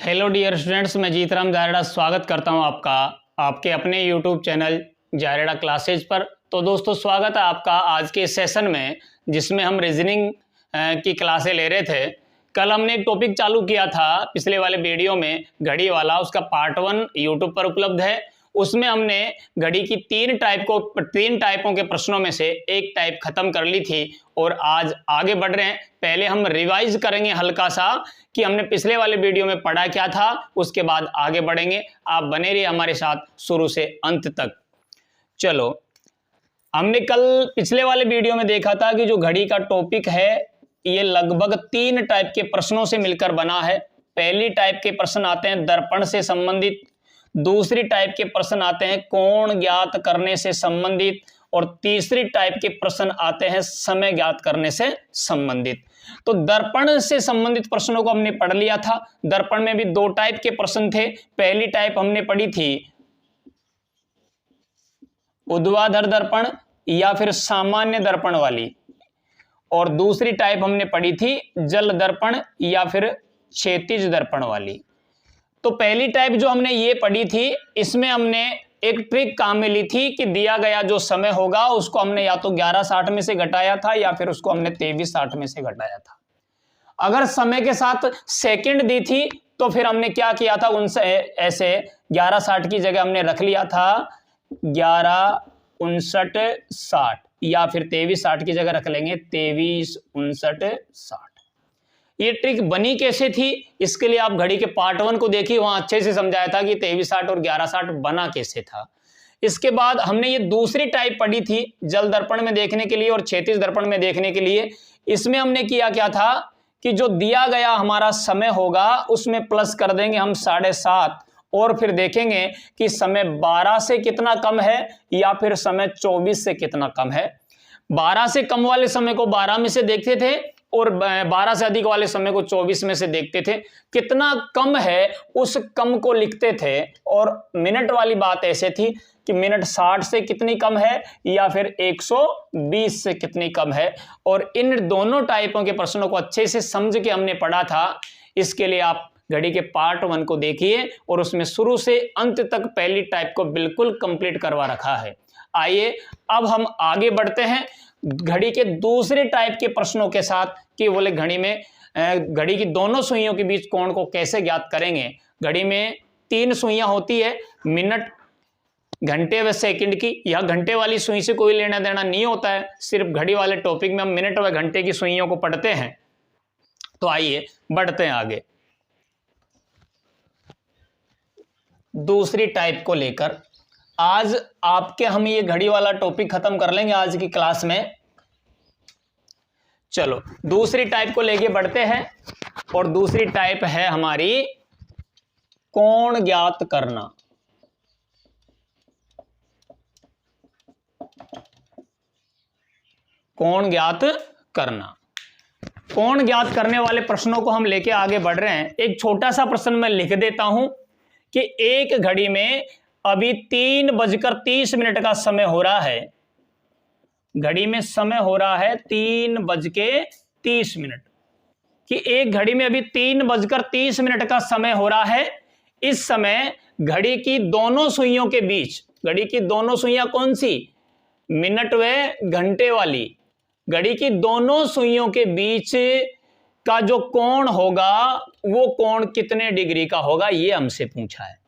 Hello dear students, मैं जीतराम जारेड़ा स्वागत करता हूं आपका आपके अपने यूट्यूब चैनल जारेड़ा क्लासेज पर। तो दोस्तों, स्वागत है आपका आज के सेशन में, जिसमें हम रीजनिंग की क्लासें ले रहे थे। कल हमने एक टॉपिक चालू किया था पिछले वाले वीडियो में, घड़ी वाला। उसका पार्ट 1 यूट्यूब पर उपलब्ध है। उसमें हमने घड़ी की तीन टाइपों के प्रश्नों में से एक टाइप खत्म कर ली थी और आज आगे बढ़ रहे हैं। पहले हम रिवाइज करेंगे हल्का सा कि हमने पिछले वाले वीडियो में पढ़ा क्या था, उसके बाद आगे बढ़ेंगे। आप बने रहिए हमारे साथ शुरू से अंत तक। चलो, हमने कल पिछले वाले वीडियो में देखा था कि जो घड़ी का टॉपिक है ये लगभग तीन टाइप के प्रश्नों से मिलकर बना है। पहली टाइप के प्रश्न आते हैं दर्पण से संबंधित, दूसरी टाइप के प्रश्न आते हैं कोण ज्ञात करने से संबंधित, और तीसरी टाइप के प्रश्न आते हैं समय ज्ञात करने से संबंधित। तो दर्पण से संबंधित प्रश्नों को हमने पढ़ लिया था। दर्पण में भी दो टाइप के प्रश्न थे। पहली टाइप हमने पढ़ी थी ऊर्ध्वाधर दर्पण या फिर सामान्य दर्पण वाली, और दूसरी टाइप हमने पढ़ी थी जल दर्पण या फिर क्षैतिज दर्पण वाली। तो पहली टाइप जो हमने ये पढ़ी थी, इसमें हमने एक ट्रिक काम में ली थी कि दिया गया जो समय होगा उसको हमने या तो 1160 में से घटाया था या फिर उसको हमने 2360 में से घटाया था। अगर समय के साथ सेकंड दी थी तो फिर हमने क्या किया था, उनसे ऐसे 1160 की जगह हमने रख लिया था 115960, या फिर 2360 की जगह रख लेंगे 235960। ये ट्रिक बनी कैसे थी, इसके लिए आप घड़ी के पार्ट 1 को देखिए, वहां अच्छे से समझाया था कि 2360 और 1160 बना कैसे था। इसके बाद हमने ये दूसरी टाइप पढ़ी थी जल दर्पण में देखने के लिए और क्षैतिज दर्पण में देखने के लिए। इसमें हमने किया क्या था कि जो दिया गया हमारा समय होगा उसमें प्लस कर देंगे हम 7.5, और फिर देखेंगे कि समय 12 से कितना कम है या फिर समय 24 से कितना कम है। 12 से कम वाले समय को 12 में से देखते थे और 12 से अधिक वाले समय को 24 में से देखते थे। कितना कम है उस कम को लिखते थे। और मिनट वाली बात ऐसे थी कि मिनट 60 से कितनी कम है या फिर 120 से कितनी कम है। और इन दोनों टाइपों के प्रश्नों को अच्छे से समझ के हमने पढ़ा था। इसके लिए आप घड़ी के पार्ट 1 को देखिए और उसमें शुरू से अंत तक पहली टाइप को बिल्कुल कंप्लीट करवा रखा है। आइए अब हम आगे बढ़ते हैं घड़ी के दूसरे टाइप के प्रश्नों के साथ कि बोले घड़ी की दोनों सुइयों के बीच कोण को कैसे ज्ञात करेंगे। घड़ी में 3 सुइयां होती है, मिनट, घंटे व सेकंड की। यह घंटे वाली सुई से कोई लेना देना नहीं होता है, सिर्फ घड़ी वाले टॉपिक में हम मिनट व घंटे की सुइयों को पढ़ते हैं। तो आइए बढ़ते हैं आगे दूसरी टाइप को लेकर। आज आपके हम ये घड़ी वाला टॉपिक खत्म कर लेंगे आज की क्लास में। चलो दूसरी टाइप को लेके बढ़ते हैं, और दूसरी टाइप है हमारी कोण ज्ञात करना। कोण ज्ञात करना। कोण ज्ञात करने वाले प्रश्नों को हम लेके आगे बढ़ रहे हैं। एक छोटा सा प्रश्न मैं लिख देता हूं कि एक घड़ी में अभी 3:30 का समय हो रहा है। घड़ी में समय हो रहा है 3:30, कि एक घड़ी में अभी 3:30 का समय हो रहा है। इस समय घड़ी की दोनों सुइयों के बीच, घड़ी की दोनों सुइयां कौन सी, मिनट व घंटे वाली, घड़ी की दोनों सुइयों के बीच का जो कोण होगा वो कोण कितने डिग्री का होगा, ये हमसे पूछा है।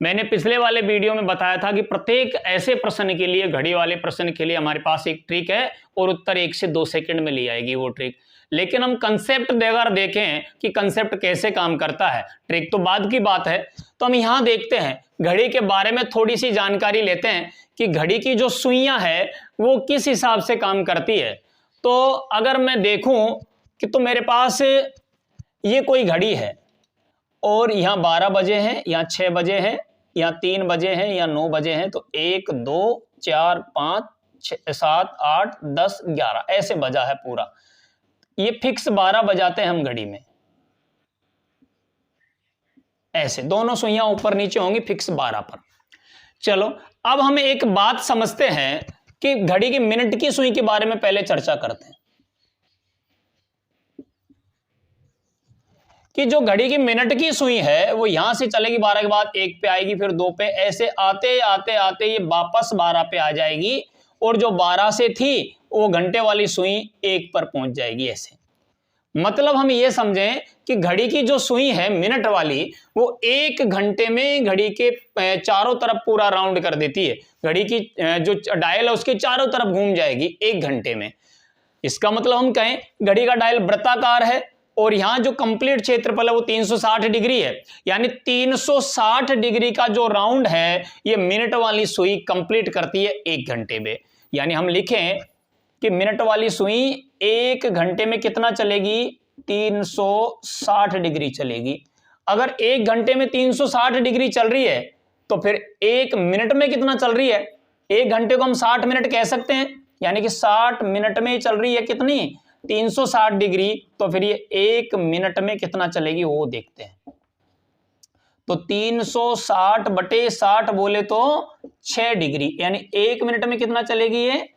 मैंने पिछले वाले वीडियो में बताया था कि प्रत्येक ऐसे प्रश्न के लिए, घड़ी वाले प्रश्न के लिए हमारे पास एक ट्रिक है और उत्तर 1 से 2 सेकंड में ले आएगी वो ट्रिक। लेकिन हम कंसेप्ट देकर देखें कि कंसेप्ट कैसे काम करता है, ट्रिक तो बाद की बात है। तो हम यहां देखते हैं, घड़ी के बारे में थोड़ी सी जानकारी लेते हैं कि घड़ी की जो सुइयां है वो किस हिसाब से काम करती है। तो अगर मैं देखूं कि तो मेरे पास ये कोई घड़ी है और यहाँ 12 बजे हैं, यहाँ 6 बजे हैं, यहाँ 3 बजे हैं, यहाँ 9 बजे हैं। तो 1 2 4 5 6 7 8 10 11 ऐसे बजा है पूरा। ये फिक्स 12 बजाते हैं हम घड़ी में, ऐसे दोनों सुइयां ऊपर नीचे होंगी फिक्स 12 पर। चलो अब हम एक बात समझते हैं कि घड़ी की मिनट की सुई के बारे में पहले चर्चा करते हैं। कि जो घड़ी की मिनट की सुई है वो यहां से चलेगी 12 के बाद 1 पे आएगी, फिर 2 पे, ऐसे आते आते आते ये वापस 12 पे आ जाएगी और जो 12 से थी वो घंटे वाली सुई 1 पर पहुंच जाएगी। ऐसे मतलब हम ये समझें कि घड़ी की जो सुई है मिनट वाली वो 1 घंटे में घड़ी के चारों तरफ पूरा राउंड कर देती है। घड़ी की जो डायल है उसके चारों तरफ घूम जाएगी 1 घंटे में। इसका मतलब हम कहें घड़ी का डायल वृत्ताकार है और यहां जो कंप्लीट क्षेत्रफल है वो 360 डिग्री है, यानी 360 डिग्री का जो राउंड है ये मिनट वाली सुई कंप्लीट करती है 1 घंटे में। यानी हम लिखें कि मिनट वाली सुई 1 घंटे में कितना चलेगी, 360 डिग्री चलेगी। अगर 1 घंटे में 360 डिग्री चल रही है तो फिर 1 मिनट में कितना चल रही है? 1 घंटे को हम 60 मिनट कह सकते हैं, यानी कि 60 मिनट में चल रही है कितनी, 360 डिग्री। तो फिर ये 1 मिनट में कितना चलेगी वो देखते हैं। तो 360 बटे 60 बोले तो 6 डिग्री, यानी 1 मिनट में कितना चलेगी, ये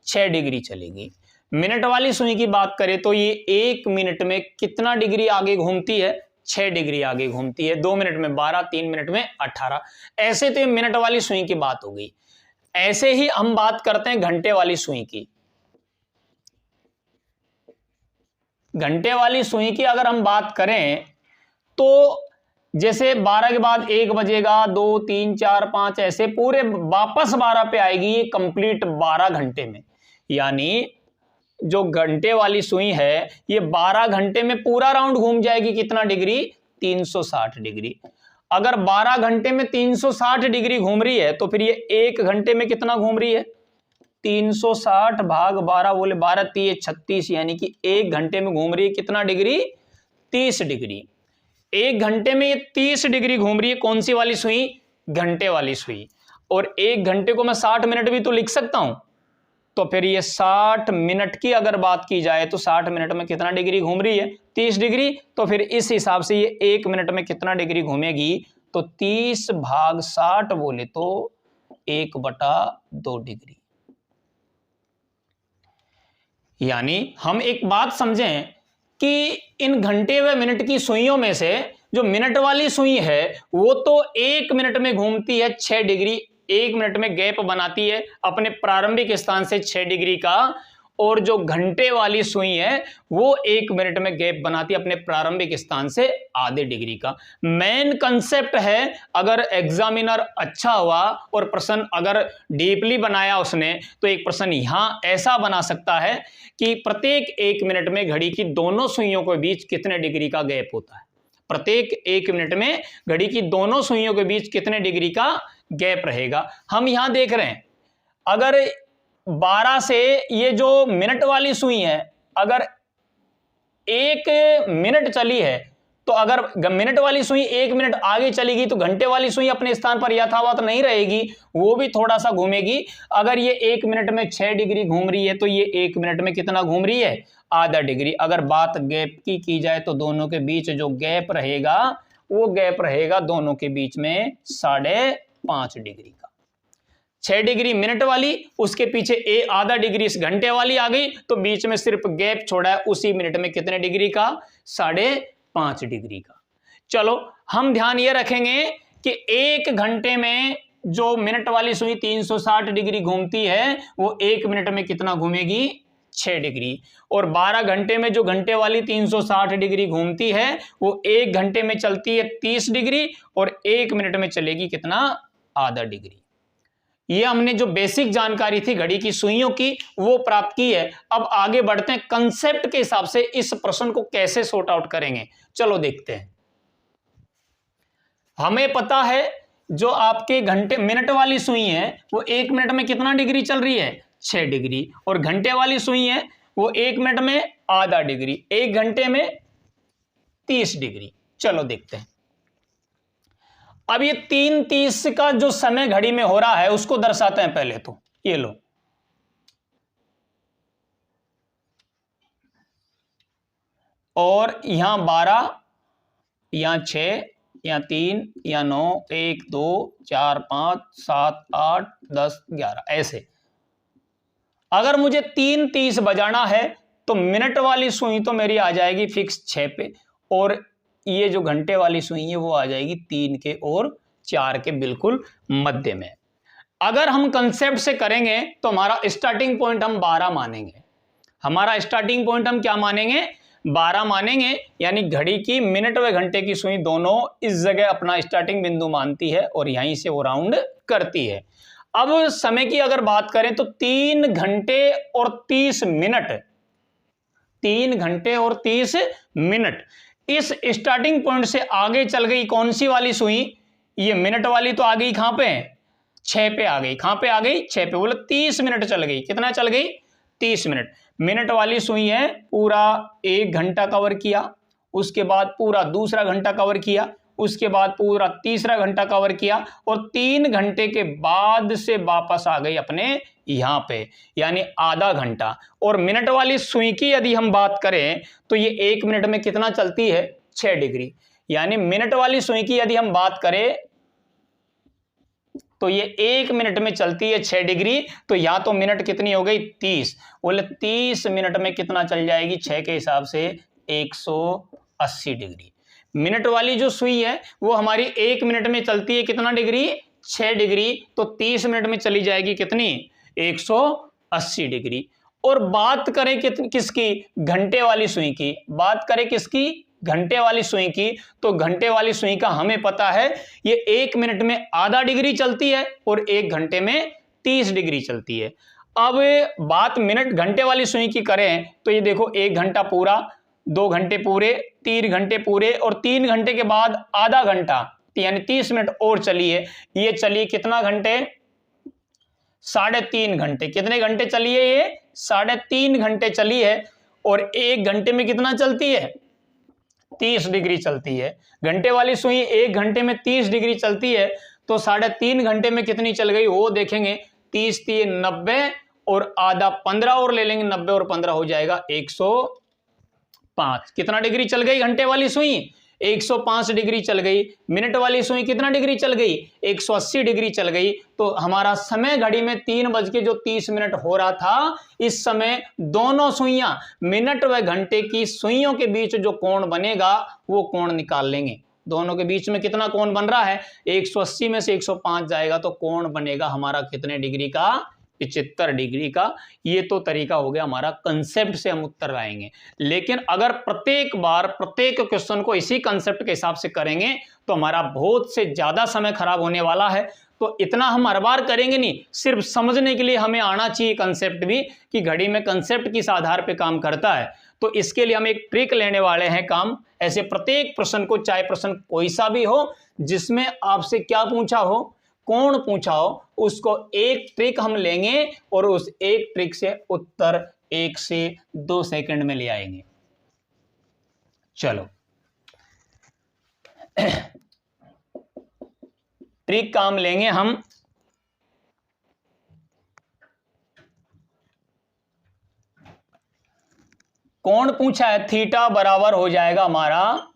6 डिग्री चलेगी। मिनट वाली सुई की बात करें तो ये 1 मिनट में कितना डिग्री आगे घूमती है, 6 डिग्री आगे घूमती है। 2 मिनट में 12, 3 मिनट में 18। ऐसे तो ये मिनट वाली सुई की बात हो गई। ऐसे ही हम बात करते हैं घंटे वाली सुई की। घंटे वाली सुई की अगर हम बात करें तो जैसे 12 के बाद 1 बजेगा, 2, 3, 4, 5 ऐसे पूरे वापस 12 पे आएगी ये कंप्लीट 12 घंटे में। यानी जो घंटे वाली सुई है ये 12 घंटे में पूरा राउंड घूम जाएगी कितना डिग्री, 360 डिग्री। अगर 12 घंटे में 360 डिग्री घूम रही है तो फिर ये 1 घंटे में कितना घूम रही है, 360 भाग 12 बोले 12 3 36, यानी कि 1 घंटे में घूम रही है कितना डिग्री, 30 डिग्री। 1 घंटे में ये 30 डिग्री घूम रही है कौन सी वाली सुई, घंटे वाली सुई। और 1 घंटे को मैं 60 मिनट भी तो लिख सकता हूं। तो फिर ये 60 मिनट की अगर बात की जाए तो 60 मिनट में कितना डिग्री घूम रही है, 30 डिग्री। तो फिर इस हिसाब से ये 1 मिनट में कितना डिग्री घूमेगी, तो 30 भाग 60 बोले तो 1/2 डिग्री। यानी हम एक बात समझें कि इन घंटे व मिनट की सुइयों में से जो मिनट वाली सुई है वो तो 1 मिनट में घूमती है 6 डिग्री, 1 मिनट में गैप बनाती है अपने प्रारंभिक स्थान से 6 डिग्री का। और जो घंटे वाली सुई है वो 1 मिनट में गैप बनाती है अपने प्रारंभिक स्थान से आधे डिग्री का। मेन कंसेप्ट है, अगर एग्जामिनर अच्छा हुआ और प्रश्न अगर डीपली बनाया उसने तो एक प्रश्न यहां ऐसा बना सकता है कि प्रत्येक 1 मिनट में घड़ी की दोनों सुइयों के बीच कितने डिग्री का गैप होता है। प्रत्येक 1 मिनट में घड़ी की दोनों सुइयों के बीच कितने डिग्री का गैप रहेगा। हम यहां देख रहे हैं अगर 12 से ये जो मिनट वाली सुई है अगर 1 मिनट चली है तो अगर मिनट वाली सुई 1 मिनट आगे चलेगी तो घंटे वाली सुई अपने स्थान पर यथावत नहीं रहेगी, वो भी थोड़ा सा घूमेगी। अगर ये 1 मिनट में 6 डिग्री घूम रही है तो ये 1 मिनट में कितना घूम रही है, आधा डिग्री। अगर बात गैप की जाए तो दोनों के बीच जो गैप रहेगा वो गैप रहेगा दोनों के बीच में 5.5 डिग्री का। 6 डिग्री मिनट वाली, उसके पीछे आधा डिग्री इस घंटे वाली आ गई, तो बीच में सिर्फ गैप छोड़ा है उसी मिनट में कितने डिग्री का, 5.5 डिग्री का। चलो हम ध्यान ये रखेंगे कि 1 घंटे में जो मिनट वाली सुई 360 डिग्री घूमती है वो 1 मिनट में कितना घूमेगी, 6 डिग्री। और 12 घंटे में जो घंटे वाली 360 डिग्री घूमती है वो 1 घंटे में चलती है 30 डिग्री और 1 मिनट में चलेगी कितना, आधा डिग्री। ये हमने जो बेसिक जानकारी थी घड़ी की सुइयों की वो प्राप्त की है। अब आगे बढ़ते हैं, कंसेप्ट के हिसाब से इस प्रश्न को कैसे सॉर्ट आउट करेंगे, चलो देखते हैं। हमें पता है जो आपके घंटे मिनट वाली सुई है वो 1 मिनट में कितना डिग्री चल रही है, 6 डिग्री। और घंटे वाली सुई है वो 1 मिनट में आधा डिग्री, 1 घंटे में 30 डिग्री। चलो देखते हैं। अब ये 3:30 का जो समय घड़ी में हो रहा है उसको दर्शाते हैं पहले तो। ये लो, और यहां 12, यहां 6, यहां 3, यहां 9, 1 2 4 5 7 8 10 11 ऐसे। अगर मुझे 3:30 बजाना है तो मिनट वाली सुई तो मेरी आ जाएगी फिक्स 6 पे, और ये जो घंटे वाली सुई है वो आ जाएगी 3 के और 4 के बिल्कुल मध्य में। अगर हम कंसेप्ट से करेंगे तो हमारा स्टार्टिंग पॉइंट हम 12 मानेंगे। हमारा स्टार्टिंग पॉइंट हम क्या मानेंगे? 12 मानेंगे, यानी घड़ी की मिनट व घंटे की सुई दोनों इस जगह अपना स्टार्टिंग बिंदु मानती है और यहीं से वो राउंड करती है। अब समय की अगर बात करें तो 3 घंटे और 30 मिनट, 3 घंटे और 30 मिनट इस स्टार्टिंग पॉइंट से आगे चल गई कौन सी वाली सुई? ये मिनट वाली तो आ गई कहां पे? 6 पे आ गई। कहां पे आ गई? 6 पे। बोले 30 मिनट चल गई। कितना चल गई? 30 मिनट। मिनट वाली सुई है पूरा 1 घंटा कवर किया, उसके बाद पूरा दूसरा घंटा कवर किया, उसके बाद पूरा तीसरा घंटा कवर किया और 3 घंटे के बाद से वापस आ गई अपने यहां पे, यानी आधा घंटा। और मिनट वाली सुई की यदि हम बात करें तो ये 1 मिनट में कितना चलती है? 6 डिग्री। यानी मिनट वाली सुई की यदि हम बात करें तो ये 1 मिनट में चलती है 6 डिग्री। तो या तो मिनट कितनी हो गई? 30। बोले 30 मिनट में कितना चल जाएगी? 6 के हिसाब से 180 डिग्री। मिनट वाली जो सुई है वो हमारी 1 मिनट में चलती है कितना डिग्री? 6 डिग्री। तो 30 मिनट में चली जाएगी कितनी? 180 डिग्री। और बात करें किसकी? घंटे वाली सुई की। बात करें किसकी? घंटे वाली सुई की। तो घंटे वाली सुई का हमें पता है ये 1 मिनट में आधा डिग्री चलती है और 1 घंटे में 30 डिग्री चलती है। अब बात मिनट घंटे वाली सुई की करें तो ये देखो 1 घंटा पूरा, 2 घंटे पूरे, 3 घंटे पूरे और 3 घंटे के बाद आधा घंटा, यानी 30 मिनट और चली है। ये चली कितना घंटे? 3.5 घंटे। कितने घंटे चली है ये? 3.5 घंटे चली है। और 1 घंटे में कितना चलती है? 30 डिग्री चलती है। घंटे वाली सुई 1 घंटे में 30 डिग्री चलती है। तो 3.5 घंटे में कितनी चल गई वो देखेंगे। 30 3 90 और आधा 15 और ले लेंगे, 90 और 15 हो जाएगा 105। कितना डिग्री चल गई घंटे वाली सुई? 105 डिग्री चल गई। मिनट वाली सुई कितना डिग्री चल गई? 180 डिग्री चल गई। तो हमारा समय घड़ी में 3:30 हो रहा था। इस समय दोनों सुइयां मिनट व घंटे की सुइयों के बीच जो कोण बनेगा वो कोण निकाल लेंगे। दोनों के बीच में कितना कोण बन रहा है? 180 में से 105 जाएगा तो कोण बनेगा हमारा कितने डिग्री का? 75 डिग्री का। ये तो तरीका हो गया हमारा, कंसेप्ट से हम उत्तर लाएंगे। लेकिन अगर प्रत्येक बार प्रत्येक क्वेश्चन को इसी कंसेप्ट के हिसाब से करेंगे तो हमारा बहुत से ज्यादा समय खराब होने वाला है। तो इतना हम हर बार करेंगे नहीं, सिर्फ समझने के लिए हमें आना चाहिए कंसेप्ट भी कि घड़ी में कंसेप्ट किस आधार पर काम करता है। तो इसके लिए हम एक ट्रिक लेने वाले हैं काम। ऐसे प्रत्येक प्रश्न को, चाहे प्रश्न कोई सा भी हो जिसमें आपसे क्या पूछा हो, कोण पूछा हो, उसको एक ट्रिक हम लेंगे और उस एक ट्रिक से उत्तर 1 से 2 सेकंड में ले आएंगे। चलो ट्रिक काम लेंगे हम। कोण पूछा है, थीटा बराबर हो जाएगा हमारा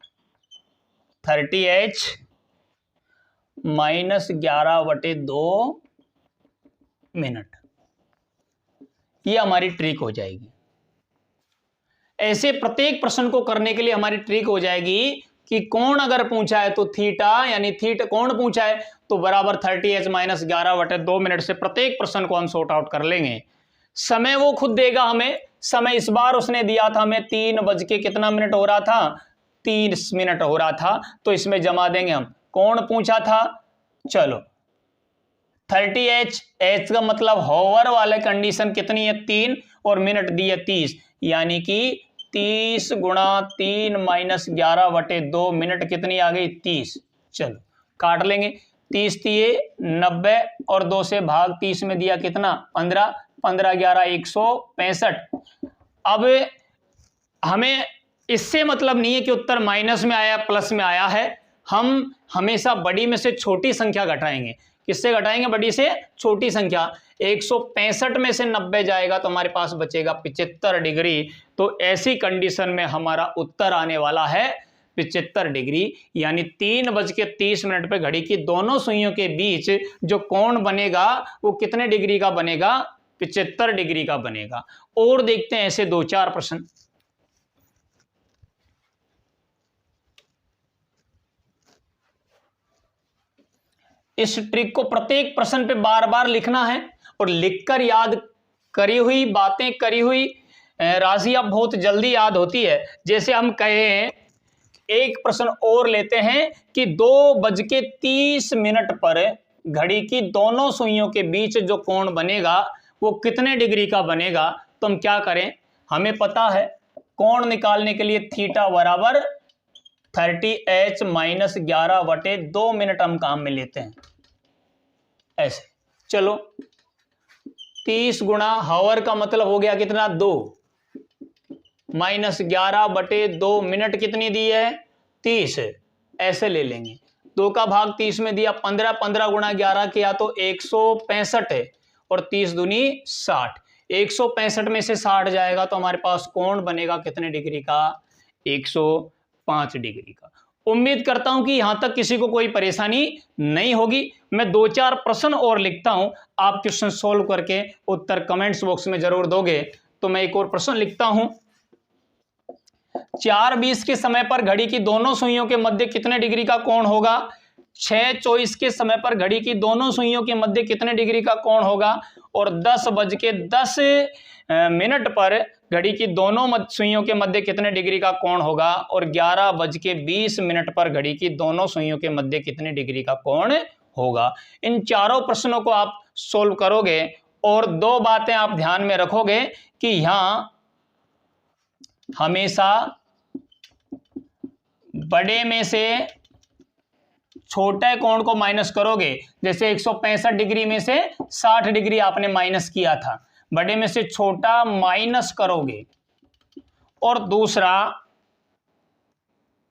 30h -11/2 मिनट। ये हमारी ट्रिक हो जाएगी। ऐसे प्रत्येक प्रश्न को करने के लिए हमारी ट्रिक हो जाएगी कि कोण अगर पूछा है तो थीटा, यानी थीटा कोण पूछा है तो बराबर 30h -11/2 मिनट से प्रत्येक प्रश्न को हम सॉर्ट आउट कर लेंगे। समय वो खुद देगा हमें। समय इस बार उसने दिया था हमें 3 बज के कितना मिनट हो रहा था? 30 मिनट हो रहा था। तो इसमें जमा देंगे हम। कोण पूछा था, चलो 30h, h का मतलब होवर वाले कंडीशन कितनी है? 3 और मिनट दी है 30, यानी कि 30 × 3 - 11/2 मिनट कितनी आ गई? 30। चलो काट लेंगे। 30 दिए 90 और 2 से भाग 30 में दिया कितना? 15, 15 11 165। अब हमें इससे मतलब नहीं है कि उत्तर माइनस में आया प्लस में आया है। हम हमेशा बड़ी में से छोटी संख्या घटाएंगे। किससे घटाएंगे? बड़ी से छोटी संख्या। 165 में से 90 जाएगा तो हमारे पास बचेगा 75 डिग्री। तो ऐसी कंडीशन में हमारा उत्तर आने वाला है 75 डिग्री। यानी 3:30 पे घड़ी की दोनों सुइयों के बीच जो कोण बनेगा वो कितने डिग्री का बनेगा? 75 डिग्री का बनेगा। और देखते हैं ऐसे 2-4 प्रश्न। इस ट्रिक को प्रत्येक प्रश्न पे बार बार लिखना है और लिखकर याद करी हुई बातें, करी हुई राशियां बहुत जल्दी याद होती है। जैसे हम कहे हैं, एक प्रश्न और लेते हैं कि 2:30 पर घड़ी की दोनों सुइयों के बीच जो कोण बनेगा वो कितने डिग्री का बनेगा। तो हम क्या करें, हमें पता है कोण निकालने के लिए थीटा बराबर 30h - 11/2 मिनट हम काम में लेते हैं ऐसे। चलो 30 गुणा हावर का मतलब हो गया कितना, 2 - 11/2 मिनट कितनी दी है, 30, ऐसे ले लेंगे। 2 का भाग 30 में दिया 15, 15 गुणा 11 किया तो 165 है और 30 दूनी 60, 165 में से 60 जाएगा तो हमारे पास कोण बनेगा कितने डिग्री का, 105 डिग्री का। उम्मीद करता हूं कि यहां तक किसी को कोई परेशानी नहीं होगी। मैं 2-4 प्रश्न और लिखता हूं, आप क्वेश्चन सोल्व करके उत्तर कमेंट्स बॉक्स में जरूर दोगे। तो मैं एक और प्रश्न लिखता हूं, 4:20 के समय पर घड़ी की दोनों सुइयों के मध्य कितने डिग्री का कोण होगा। 6:24 के समय पर घड़ी की दोनों सुइयों के मध्य कितने डिग्री का कोण होगा। और 10:10 पर घड़ी की दोनों सुइयों के मध्य कितने डिग्री का कोण होगा। और 11:20 पर घड़ी की दोनों सुइयों के मध्य कितने डिग्री का कोण होगा। इन चारों प्रश्नों को आप सोल्व करोगे और 2 बातें आप ध्यान में रखोगे कि यहां हमेशा बड़े में से छोटे कोण को माइनस करोगे। जैसे 165 डिग्री में से 60 डिग्री आपने माइनस किया था, बड़े में से छोटा माइनस करोगे। और दूसरा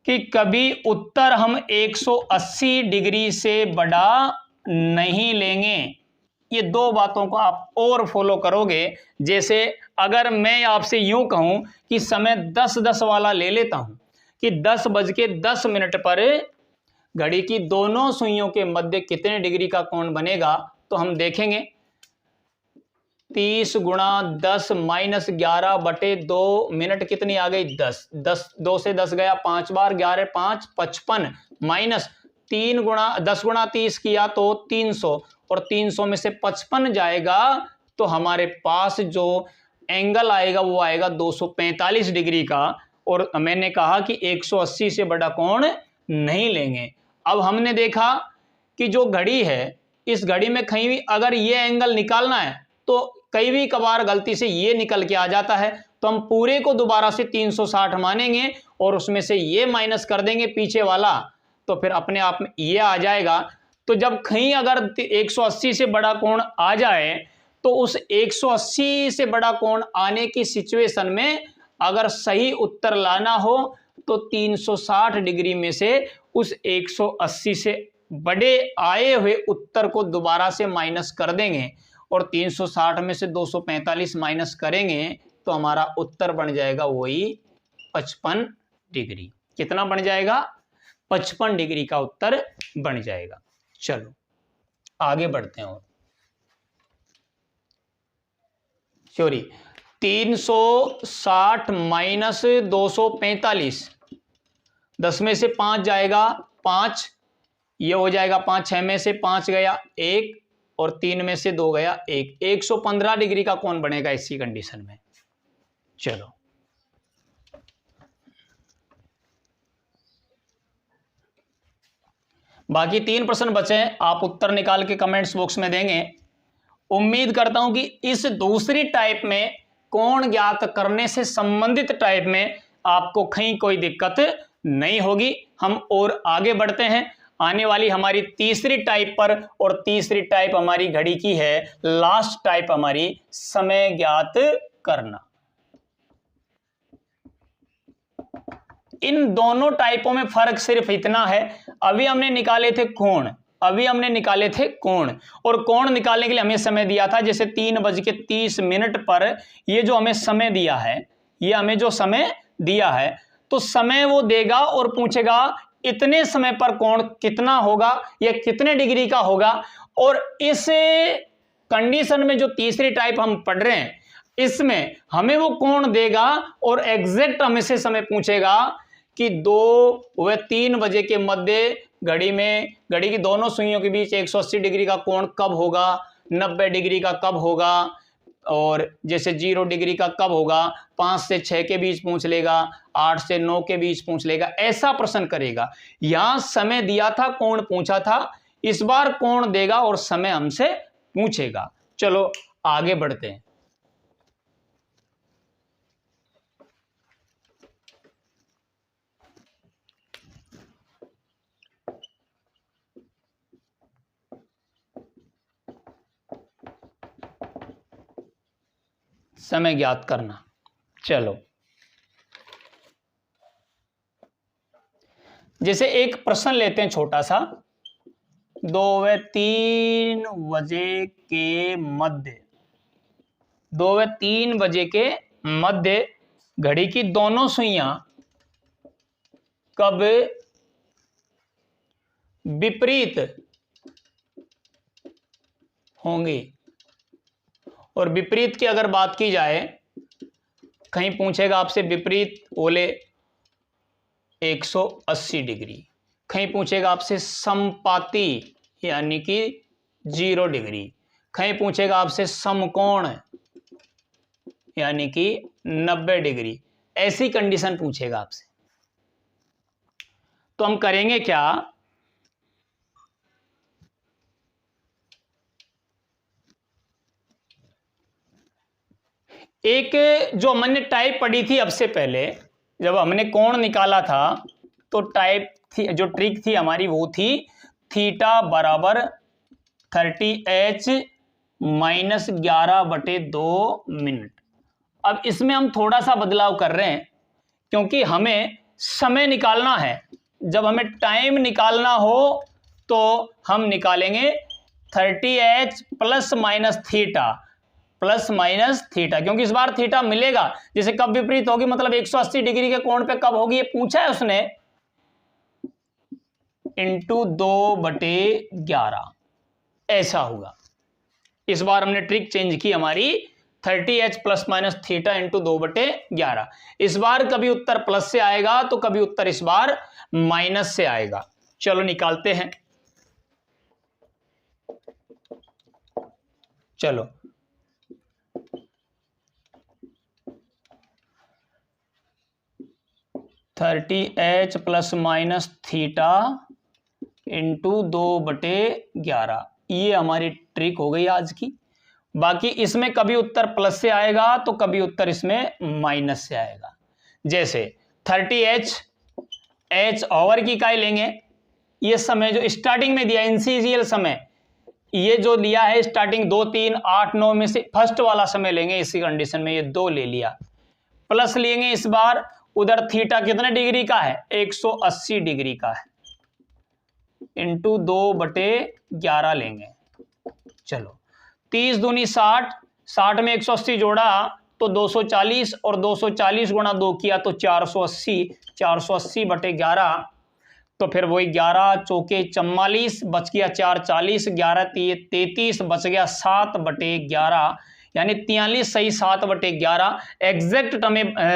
कि कभी उत्तर हम 180 डिग्री से बड़ा नहीं लेंगे। ये 2 बातों को आप और फॉलो करोगे। जैसे अगर मैं आपसे यूं कहूं कि समय 10-10 वाला ले लेता हूं कि 10:10 पर घड़ी की दोनों सुइयों के मध्य कितने डिग्री का कोण बनेगा। तो हम देखेंगे 30 गुणा 10 - 11/2 मिनट कितनी आ गई, 10, 2 से 10 गया 5 बार, 11 5 55 माइनस 3 गुणा 10 गुणा 30 किया तो 300 और 300 में से 55 जाएगा तो हमारे पास जो एंगल आएगा वो आएगा 245 डिग्री का। और मैंने कहा कि 180 से बड़ा कोण नहीं लेंगे। अब हमने देखा कि जो घड़ी है, इस घड़ी में कहीं भी अगर ये एंगल निकालना है तो कई भी कबार गलती से ये निकल के आ जाता है, तो हम पूरे को दोबारा से 360 मानेंगे और उसमें से ये माइनस कर देंगे पीछे वाला, तो फिर अपने आप में ये आ जाएगा। तो जब कहीं अगर 180 से बड़ा कोण आ जाए तो उस 180 से बड़ा कोण आने की सिचुएशन में अगर सही उत्तर लाना हो तो 360 डिग्री में से उस 180 से बड़े आए हुए उत्तर को दोबारा से माइनस कर देंगे और 360 में से 245 माइनस करेंगे तो हमारा उत्तर बन जाएगा वही 55 डिग्री। कितना बन जाएगा, 55 डिग्री का उत्तर बन जाएगा। चलो आगे बढ़ते हैं। और सॉरी 360 माइनस 245, 10 में से 5 जाएगा 5, ये हो जाएगा 5, 6 में से 5 गया 1 और 3 में से 2 गया 1, 115 डिग्री का कोण बनेगा इसी कंडीशन में। चलो बाकी 3 प्रश्न बचे हैं, आप उत्तर निकाल के कमेंट्स बॉक्स में देंगे। उम्मीद करता हूं कि इस दूसरी टाइप में कोण ज्ञात करने से संबंधित टाइप में आपको कहीं कोई दिक्कत नहीं होगी। हम और आगे बढ़ते हैं आने वाली हमारी तीसरी टाइप पर, और तीसरी टाइप हमारी घड़ी की है, लास्ट टाइप हमारी समय ज्ञात करना। इन दोनों टाइपों में फर्क सिर्फ इतना है, अभी हमने निकाले थे कोण, और कोण निकालने के लिए हमें समय दिया था। जैसे 3:30 पर ये जो हमें समय दिया है, ये हमें जो समय दिया है, तो समय वो देगा और पूछेगा इतने समय पर कोण कितना होगा या कितने डिग्री का होगा। और इस कंडीशन में जो तीसरी टाइप हम पढ़ रहे हैं, इसमें हमें वो कोण देगा और एग्जैक्ट हमें से समय पूछेगा कि 2 व 3 बजे के मध्य घड़ी की दोनों सुइयों के बीच 180 डिग्री का कोण कब होगा, 90 डिग्री का कब होगा, और जैसे 0 डिग्री का कब होगा, 5 से 6 के बीच पूछ लेगा, 8 से 9 के बीच पूछ लेगा, ऐसा प्रश्न करेगा। यहां समय दिया था, कोण पूछा था, इस बार कोण देगा और समय हमसे पूछेगा। चलो आगे बढ़ते हैं। समय ज्ञात करना। चलो जैसे एक प्रश्न लेते हैं छोटा सा, 2 व 3 बजे के मध्य, 2 व 3 बजे के मध्य घड़ी की दोनों सुइयां कब विपरीत होंगी। और विपरीत की अगर बात की जाए, कहीं पूछेगा आपसे विपरीत बोले 180 डिग्री, कहीं पूछेगा आपसे समपाती यानी कि 0 डिग्री, कहीं पूछेगा आपसे समकोण यानी कि 90 डिग्री, ऐसी कंडीशन पूछेगा आपसे। तो हम करेंगे क्या, एक जो हमने टाइप पढ़ी थी अब से पहले, जब हमने कोण निकाला था तो टाइप थी, जो ट्रिक थी हमारी वो थी थीटा बराबर 30h माइनस 11/2 मिनट। अब इसमें हम थोड़ा सा बदलाव कर रहे हैं, क्योंकि हमें समय निकालना है। जब हमें टाइम निकालना हो तो हम निकालेंगे 30h प्लस माइनस थीटा, क्योंकि इस बार थीटा मिलेगा। जैसे कब विपरीत होगी, मतलब 180 डिग्री के कोण पे कब होगी, ये पूछा है उसने, इंटू 2/11 ऐसा होगा। इस बार हमने ट्रिक चेंज की हमारी, 30h plus minus theta into 2/11। इस बार कभी उत्तर प्लस से आएगा तो कभी उत्तर इस बार माइनस से आएगा। चलो निकालते हैं। चलो 30h plus minus theta into 2/11, ये हमारी ट्रिक हो गई आज की। बाकी इसमें कभी उत्तर प्लस से आएगा तो कभी उत्तर इसमें माइनस से आएगा। जैसे 30h, h आवर की इकाई लेंगे, ये समय जो स्टार्टिंग में दिया इनिशियल समय, ये जो लिया है स्टार्टिंग 2, 3, 8, 9 में से फर्स्ट वाला समय लेंगे। इसी कंडीशन में ये 2 ले लिया, प्लस लेंगे इस बार, उधर थीटा कितने डिग्री का है, 180 डिग्री का है, इंटू 2/11 लेंगे। चलो 30 दूनी 60, 60 में 180 जोड़ा तो 240, और 240 गुणा 2 किया तो 480, 480/11, तो फिर वही 11 चौके 44, बच गया 4 40, 11 33, बच गया 7/11, यानी 43 सही 7/11। एग्जैक्ट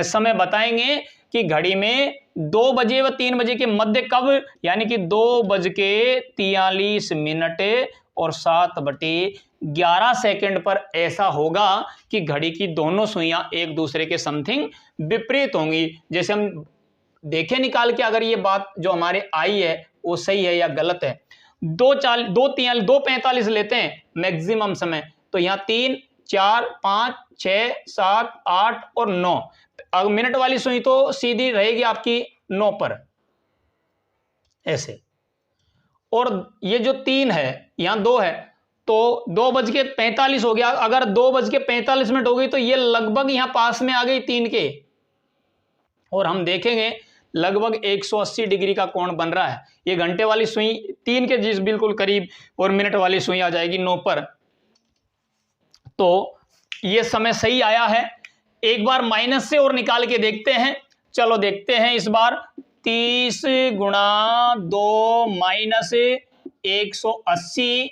समय बताएंगे कि घड़ी में 2 बजे व 3 बजे के मध्य कब, यानी कि 2:43 और 7/11 सेकंड पर ऐसा होगा कि घड़ी की दोनों सुइयां एक दूसरे के समथिंग विपरीत होंगी। जैसे हम देखें निकाल के, अगर ये बात जो हमारे आई है वो सही है या गलत है। 2:45 लेते हैं मैक्सिमम समय, तो यहाँ 3, 4, 5, 6, 7, 8 और 9। अब मिनट वाली सुई तो सीधी रहेगी आपकी 9 पर ऐसे, और ये जो 3 है यहाँ 2 है, तो 2:45 हो गया। अगर 2:45 हो गई तो ये लगभग यहाँ पास में आ गई 3 के, और हम देखेंगे लगभग 180 डिग्री का कोण बन रहा है। ये घंटे वाली सुई 3 के जिस बिल्कुल करीब, और मिनट वाली सुई आ जाएगी 9 पर। तो ये समय सही आया है। एक बार माइनस से और निकाल के देखते हैं। चलो देखते हैं इस बार, 30 गुणा 2 माइनस 180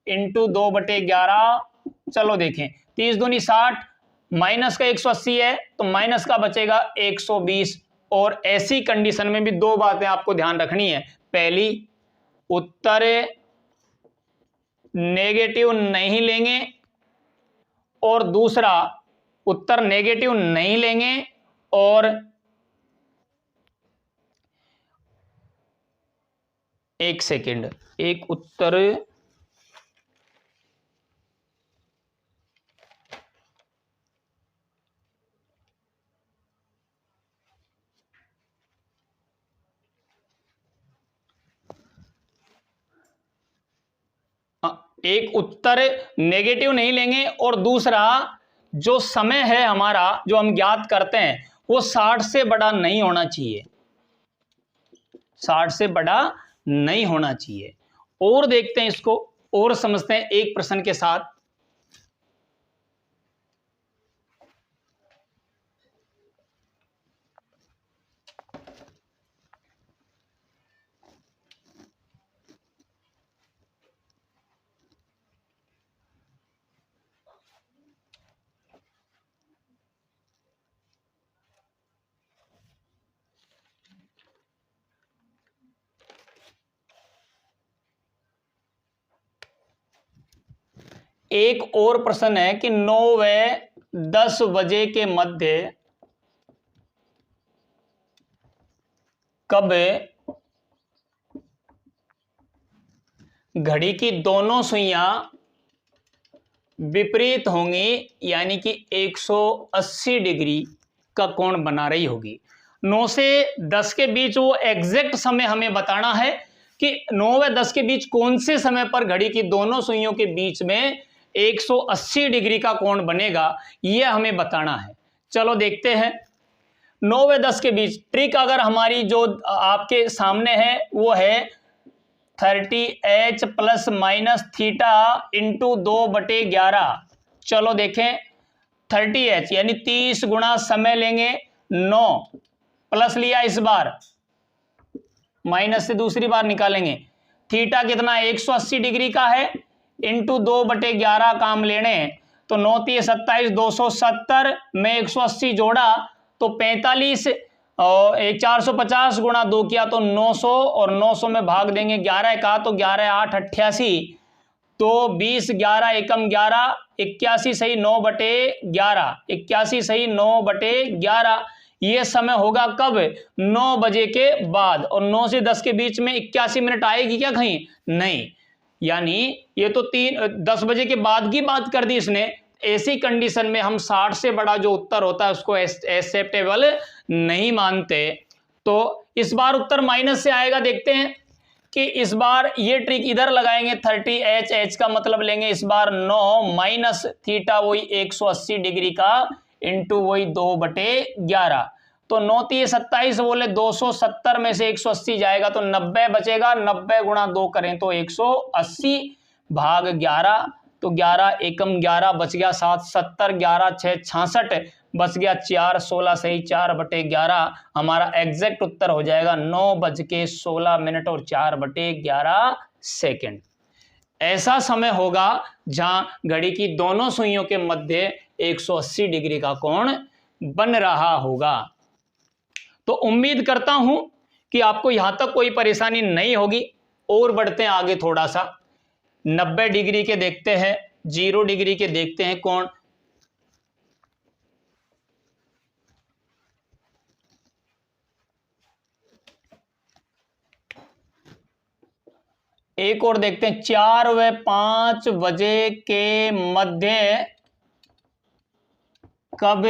इंटू 2/11। चलो देखें, 30 दूनी 60, माइनस का 180 है तो माइनस का बचेगा 120, और ऐसी कंडीशन में भी दो बातें आपको ध्यान रखनी है। पहली, उत्तर नेगेटिव नहीं लेंगे, और दूसरा, उत्तर नेगेटिव नहीं लेंगे और एक सेकंड, एक उत्तर नेगेटिव नहीं लेंगे, और दूसरा जो समय है हमारा जो हम ज्ञात करते हैं वो 60 से बड़ा नहीं होना चाहिए, 60 से बड़ा नहीं होना चाहिए। और देखते हैं इसको, और समझते हैं एक प्रश्न के साथ। एक और प्रश्न है कि 9 व 10 बजे के मध्य कब घड़ी की दोनों सुइयां विपरीत होंगी, यानी कि 180 डिग्री का कोण बना रही होगी। 9 से 10 के बीच वो एग्जैक्ट समय हमें बताना है कि 9 व 10 के बीच कौन से समय पर घड़ी की दोनों सुइयों के बीच में 180 डिग्री का कोण बनेगा, यह हमें बताना है। चलो देखते हैं। 9 व 10 के बीच ट्रिक अगर हमारी जो आपके सामने है वो है 30h plus minus theta into 2/11। चलो देखें, 30h यानी 30 गुणा समय लेंगे, 9 प्लस लिया, इस बार माइनस से दूसरी बार निकालेंगे। थीटा कितना 180 डिग्री का है, इंटू 2/11 काम लेने, तो 9 3 27 270 में 180 जोड़ा तो 45, और 450 गुणा 2 किया तो 900, और 900 में भाग देंगे 11 का तो 11 8 88, तो 20 11 एकम 11 81 सही 9/11, 81 सही 9/11। ये समय होगा कब? 9 बजे के बाद। और 9 से 10 के बीच में 81 मिनट आएगी क्या कहीं? नहीं, यानी ये तो 10 बजे के बाद की बात कर दी इसने। ऐसी कंडीशन में हम 60 से बड़ा जो उत्तर होता है उसको एक्सेप्टेबल नहीं मानते। तो इस बार उत्तर माइनस से आएगा। देखते हैं कि इस बार ये ट्रिक इधर लगाएंगे, 30h, h का मतलब लेंगे इस बार 9 माइनस थीटा वही 180 डिग्री का इंटू वही 2/11, तो 9 3 27 बोले 270 में से 180 जाएगा तो 90 बचेगा, 90 गुणा 2 करें तो 180 भाग 11, तो 11 एकम 11 बच गया 7, 70 11 6 66 बच गया 4, 16 सही 4/11। हमारा एग्जैक्ट उत्तर हो जाएगा 9:16 और 4/11 सेकेंड। ऐसा समय होगा जहां घड़ी की दोनों सुइयों के मध्य 180 डिग्री का कोण बन रहा होगा। तो उम्मीद करता हूं कि आपको यहां तक कोई परेशानी नहीं होगी। और बढ़ते हैं आगे थोड़ा सा, 90 डिग्री के देखते हैं, 0 डिग्री के देखते हैं कोण। एक और देखते हैं, 4 व 5 बजे के मध्य कब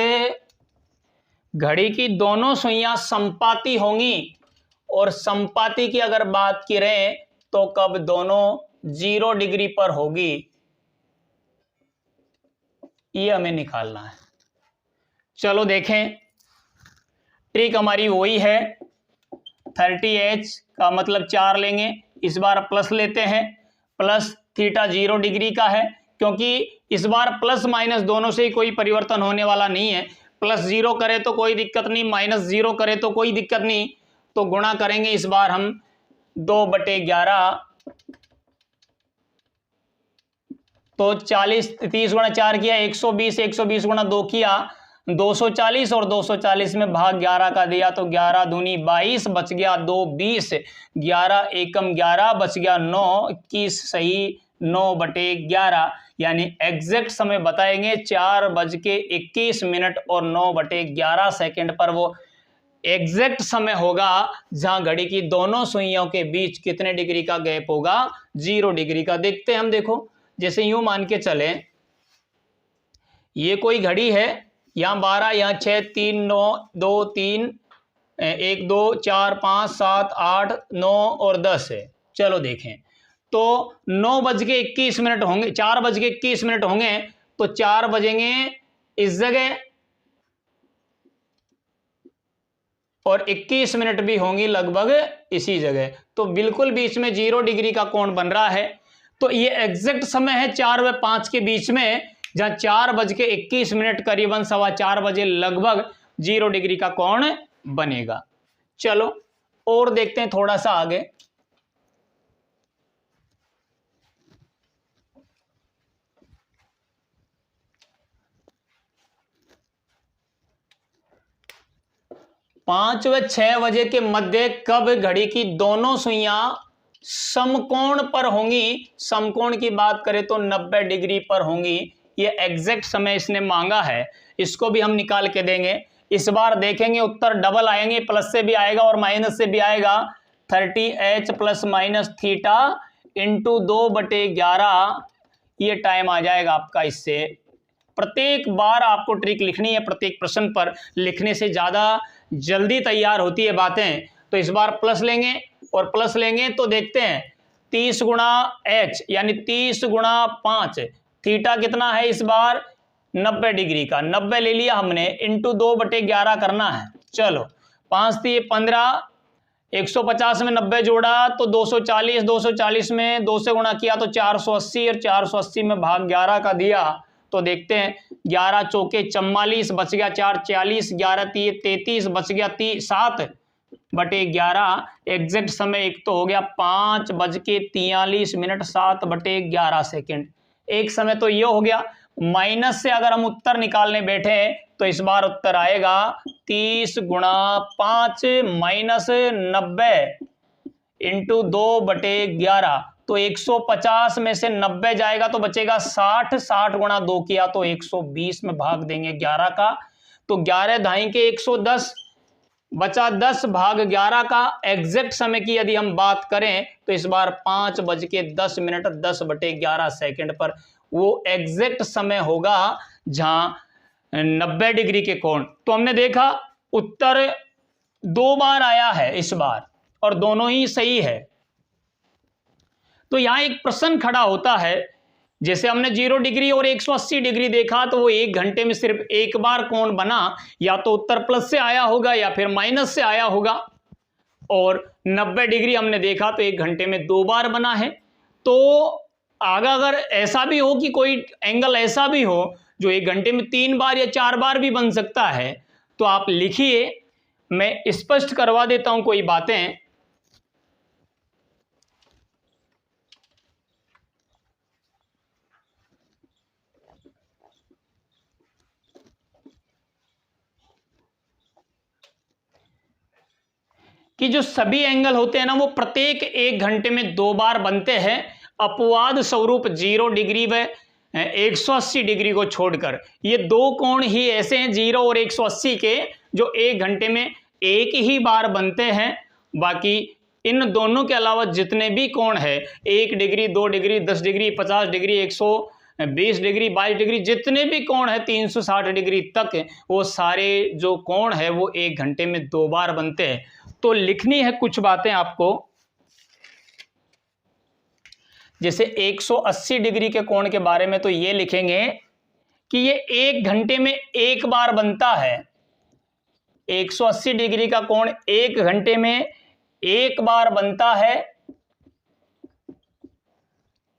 घड़ी की दोनों सुइयां संपाती होंगी, और संपाती की अगर बात करें तो कब दोनों 0 डिग्री पर होगी, ये हमें निकालना है। चलो देखें, ट्रिक हमारी वही है, 30h का मतलब 4 लेंगे, इस बार प्लस लेते हैं, प्लस थीटा 0 डिग्री का है, क्योंकि इस बार प्लस माइनस दोनों से ही कोई परिवर्तन होने वाला नहीं है। प्लस 0 करे तो कोई दिक्कत नहीं, माइनस 0 करे तो कोई दिक्कत नहीं, तो गुणा करेंगे इस बार हम 2/11, तो 40 30 गुणा 4 किया 120, 120 गुणा 2 किया 240 और 240 में भाग 11 का दिया तो 11 दूनी 22, बच गया 2 20, 11 एकम 11, बच गया 9, 21 सही 9/11, यानी एग्जैक्ट समय बताएंगे 4:21 और 9/11 पर वो एग्जैक्ट समय होगा जहां घड़ी की दोनों सुइयों के बीच कितने डिग्री का गैप होगा, 0 डिग्री का। देखते हैं हम, देखो जैसे यूं मान के चले, ये कोई घड़ी है, यहाँ 12, यहाँ 6, 3, 9, 2, 3, 1, 2, 4, 5, 7, 8, 9 और 10 है। चलो देखें तो 9:21 होंगे, 4:21 होंगे तो 4 बजेंगे इस जगह और 21 मिनट भी होंगी लगभग इसी जगह, तो बिल्कुल बीच में 0 डिग्री का कोण बन रहा है। तो ये एग्जैक्ट समय है 4 व 5 के बीच में, जहां 4:21 करीबन 4:15 बजे लगभग 0 डिग्री का कोण बनेगा। चलो और देखते हैं थोड़ा सा आगे। पांच व 6 बजे के मध्य कब घड़ी की दोनों सुइयां समकोण पर होंगी? समकोण की बात करें तो 90 डिग्री पर होंगी। ये एग्जैक्ट समय इसने मांगा है, इसको भी हम निकाल के देंगे। इस बार देखेंगे उत्तर डबल आएंगे, प्लस से भी आएगा और माइनस से भी आएगा। 30h + -θ × 2/11 ये टाइम आ जाएगा आपका। इससे प्रत्येक बार आपको ट्रिक लिखनी है, प्रत्येक प्रश्न पर लिखने से ज़्यादा जल्दी तैयार होती है बातें। तो इस बार प्लस लेंगे और प्लस लेंगे तो देखते हैं 30 × h यानी 30 × 5, थीटा कितना है इस बार 90 डिग्री का, 90 ले लिया हमने, × 2/11 करना है। चलो 5 × 15, 150 में 90 जोड़ा तो 240, 240 में 2 से गुणा किया तो 480 और 480 में भाग 11 का दिया तो देखते हैं 11 चौके 44, बच गया 4 40, 11 3 33, बच गया 7/11। एग्जैक्ट समय एक तो हो गया 5:43 7/11। एक समय तो ये हो गया। माइनस से अगर हम उत्तर निकालने बैठे तो इस बार उत्तर आएगा 30 × 5 -90 × 2/11, तो 150 में से 90 जाएगा तो बचेगा 60, 60 × 2 किया तो 120 में भाग देंगे 11 का, तो 11 धाई के 110, बचा 10 भाग 11 का। एग्जैक्ट समय की यदि हम बात करें तो इस बार 5:10 10/11 पर वो एग्जैक्ट समय होगा जहां 90 डिग्री के कोण। तो हमने देखा उत्तर 2 बार आया है इस बार और दोनों ही सही है। तो यहां एक प्रश्न खड़ा होता है, जैसे हमने 0 डिग्री और 180 डिग्री देखा तो वो 1 घंटे में सिर्फ एक बार कोण बना, या तो उत्तर प्लस से आया होगा या फिर माइनस से आया होगा। और 90 डिग्री हमने देखा तो 1 घंटे में 2 बार बना है। तो आगे अगर ऐसा भी हो कि कोई एंगल ऐसा भी हो जो 1 घंटे में 3 बार या 4 बार भी बन सकता है, तो आप लिखिए, मैं स्पष्ट करवा देता हूं कोई बातें। कि जो सभी एंगल होते हैं ना वो प्रत्येक 1 घंटे में 2 बार बनते हैं, अपवाद स्वरूप 0 डिग्री व 180 डिग्री को छोड़कर। ये 2 कोण ही ऐसे हैं 0 और 180 के जो 1 घंटे में एक ही बार बनते हैं। बाकी इन दोनों के अलावा जितने भी कोण है 1 degree 2 degree 10 degree 50 degree 120 degree 22 degree, जितने भी कोण है 360 डिग्री तक, वो सारे जो कोण है वो 1 घंटे में 2 बार बनते हैं। तो लिखनी है कुछ बातें आपको, जैसे 180 डिग्री के कोण के बारे में तो ये लिखेंगे कि ये 1 घंटे में एक बार बनता है। 180 डिग्री का कोण 1 घंटे में एक बार बनता है,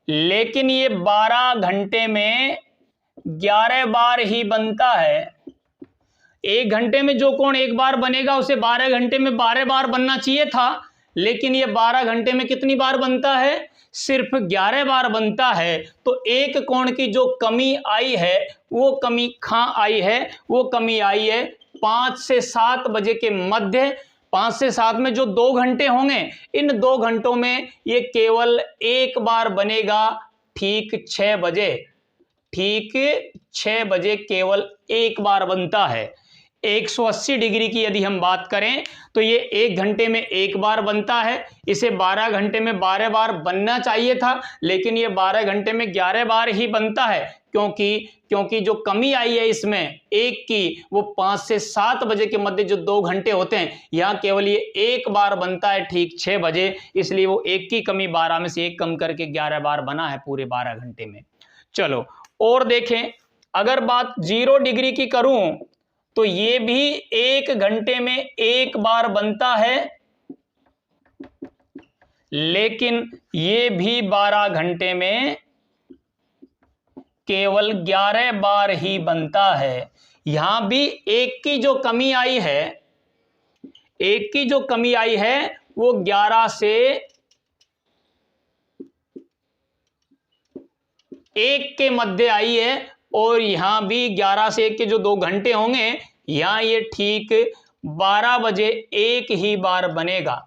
लेकिन ये 12 घंटे में 11 बार ही बनता है। 1 घंटे में जो कोण एक बार बनेगा उसे 12 घंटे में 12 बार बनना चाहिए था, लेकिन ये 12 घंटे में कितनी बार बनता है? सिर्फ 11 बार बनता है, तो एक कोण की जो कमी आई है वो कमी कहाँ आई है? वो कमी आई है 5 से 7 बजे के मध्य। 5 से 7 में जो 2 घंटे होंगे, इन 2 घंटों में ये केवल एक बार बनेगा, ठीक 6 बजे। ठीक 6 बजे केवल एक बार बनता है। 180 डिग्री की यदि हम बात करें तो ये 1 घंटे में एक बार बनता है। इसे 12 घंटे में 12 बार बनना चाहिए था, लेकिन ये 12 घंटे में 11 बार ही बनता है, क्योंकि जो कमी आई है इसमें एक की, वो 5 से 7 बजे के मध्य जो 2 घंटे होते हैं, यहाँ केवल ये एक बार बनता है, ठीक 6 बजे। इसलिए वो एक की कमी 12 में से एक कम करके 11 बार बना है पूरे 12 घंटे में। चलो और देखें, अगर बात 0 डिग्री की करूं तो ये भी 1 घंटे में एक बार बनता है, लेकिन ये भी 12 घंटे में केवल 11 बार ही बनता है। यहां भी एक की जो कमी आई है, एक की जो कमी आई है वो 11 से 1 के मध्य आई है, और यहां भी 11 से 1 के जो 2 घंटे होंगे, यहां ये ठीक 12 बजे एक ही बार बनेगा।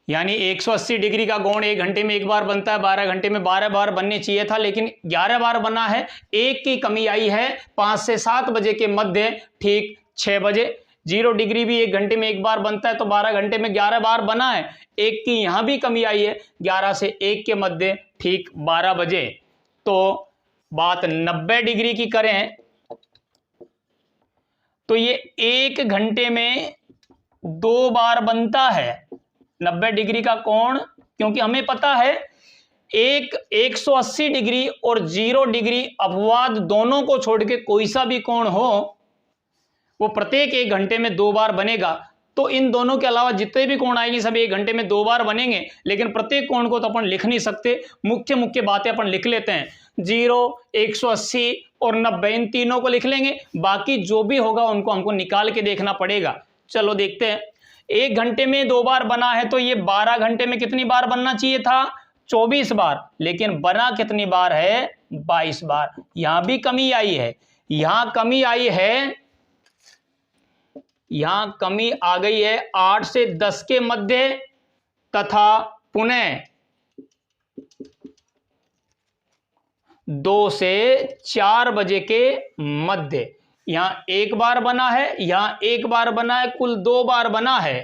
यानी 180 डिग्री का कोण 1 घंटे में एक बार बनता है, 12 घंटे में 12 बार बनने चाहिए था, लेकिन 11 बार बना है। एक की कमी आई है 5 से 7 बजे के मध्य, ठीक 6 बजे। 0 डिग्री भी 1 घंटे में एक बार बनता है, तो 12 घंटे में 11 बार बना है। एक की यहां भी कमी आई है 11 से 1 के मध्य, ठीक 12 बजे। तो बात 90 डिग्री की करें तो ये 1 घंटे में 2 बार बनता है 90 डिग्री का कोण, क्योंकि हमें पता है 180 डिग्री और 0 डिग्री अपवाद दोनों को छोड़ के कोई सा भी कोण हो वो प्रत्येक 1 घंटे में 2 बार बनेगा। तो इन दोनों के अलावा जितने भी कोण आएंगे सब 1 घंटे में 2 बार बनेंगे, लेकिन प्रत्येक कोण को तो अपन लिख नहीं सकते। मुख्य मुख्य बातें अपन लिख लेते हैं, 0, 180 और 90, इन तीनों को लिख लेंगे। बाकी जो भी होगा उनको हमको निकाल के देखना पड़ेगा। चलो देखते हैं। 1 घंटे में 2 बार बना है, तो ये 12 घंटे में कितनी बार बनना चाहिए था? 24 बार, लेकिन बना कितनी बार है? 22 बार। यहां भी कमी आई है, यहां कमी आई है, यहां कमी आ गई है 8 से 10 के मध्य, तथा पुनः 2 से 4 बजे के मध्य। यहां एक बार बना है, यहां एक बार बना है, कुल 2 बार बना है,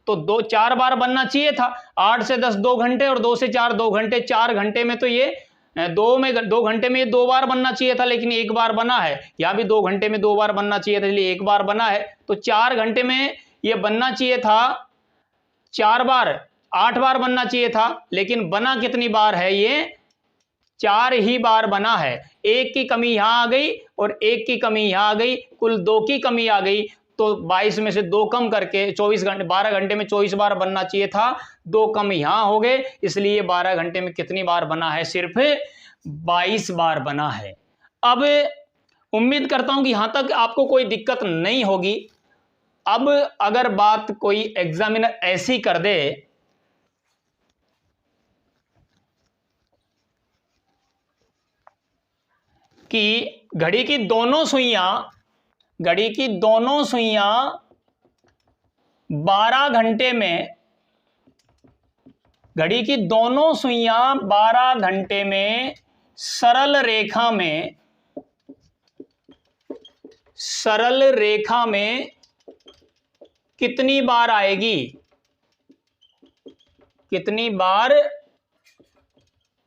तो 4 बार बनना चाहिए था। 8 से 10 2 घंटे और 2 से 4 2 घंटे, 4 घंटे में तो ये 2 घंटे में ये 2 बार बनना चाहिए था, लेकिन 1 बार बना है। यहां भी 2 घंटे में 2 बार बनना चाहिए था, इसलिए 1 बार बना है। तो 4 घंटे में ये बनना चाहिए था 4 बार, 8 बार बनना चाहिए था, लेकिन बना कितनी बार है? ये 4 ही बार बना है। 1 की कमी यहां आ गई और 1 की कमी यहां आ गई, कुल 2 की कमी आ गई। तो 22 में से 2 कम करके 24 घंटे, 12 घंटे में 24 बार बनना चाहिए था, 2 कम यहां हो गए, इसलिए 12 घंटे में कितनी बार बना है? सिर्फ 22 बार बना है। अब उम्मीद करता हूं कि यहां तक आपको कोई दिक्कत नहीं होगी। अब अगर बात कोई एग्जामिनर ऐसी कर दे कि घड़ी की दोनों सुइयां 12 घंटे में, घड़ी की दोनों सुइयां 12 घंटे में सरल रेखा में कितनी बार आएगी? कितनी बार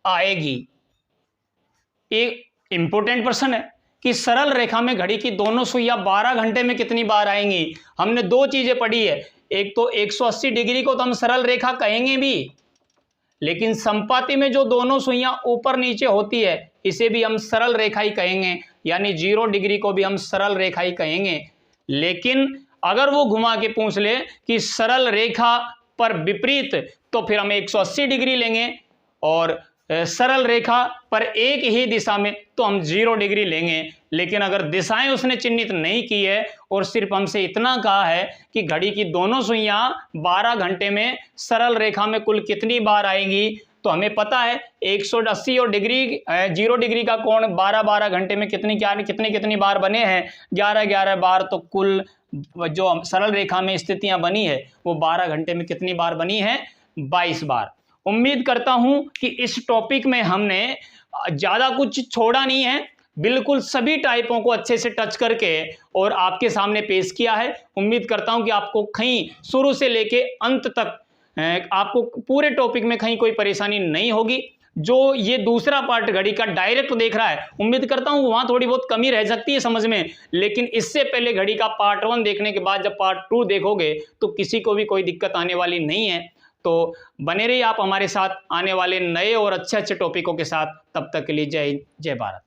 आएगी? एक इंपॉर्टेंट प्रश्न है कि सरल रेखा में घड़ी की दोनों सुइयां 12 घंटे में कितनी बार आएंगी। हमने 2 चीजें पढ़ी है, एक तो 180 डिग्री को तो हम सरल रेखा कहेंगे भी, लेकिन संपाती में जो दोनों सुइयां ऊपर नीचे होती है इसे भी हम सरल रेखा ही कहेंगे, यानी 0 डिग्री को भी हम सरल रेखा ही कहेंगे। लेकिन अगर वो घुमा के पूछ ले कि सरल रेखा पर विपरीत, तो फिर हम 180 डिग्री लेंगे, और सरल रेखा पर एक ही दिशा में, तो हम 0 डिग्री लेंगे। लेकिन अगर दिशाएं उसने चिन्हित नहीं की है और सिर्फ हमसे इतना कहा है कि घड़ी की दोनों सुइयां 12 घंटे में सरल रेखा में कुल कितनी बार आएंगी, तो हमें पता है 180 और 0 डिग्री का कोण 12 घंटे में कितनी बार बने हैं, 11 बार। तो कुल जो सरल रेखा में स्थितियां बनी है वो 12 घंटे में कितनी बार बनी है, 22 बार। उम्मीद करता हूं कि इस टॉपिक में हमने ज्यादा कुछ छोड़ा नहीं है, बिल्कुल सभी टाइपों को अच्छे से टच करके और आपके सामने पेश किया है। उम्मीद करता हूं कि आपको कहीं शुरू से लेके अंत तक आपको पूरे टॉपिक में कहीं कोई परेशानी नहीं होगी। जो ये दूसरा पार्ट घड़ी का डायरेक्ट देख रहा है, उम्मीद करता हूं वहां थोड़ी बहुत कमी रह सकती है समझ में, लेकिन इससे पहले घड़ी का पार्ट 1 देखने के बाद जब पार्ट 2 देखोगे तो किसी को भी कोई दिक्कत आने वाली नहीं है। तो बने रहिए आप हमारे साथ आने वाले नए और अच्छे टॉपिकों के साथ। तब तक के लिए जय भारत।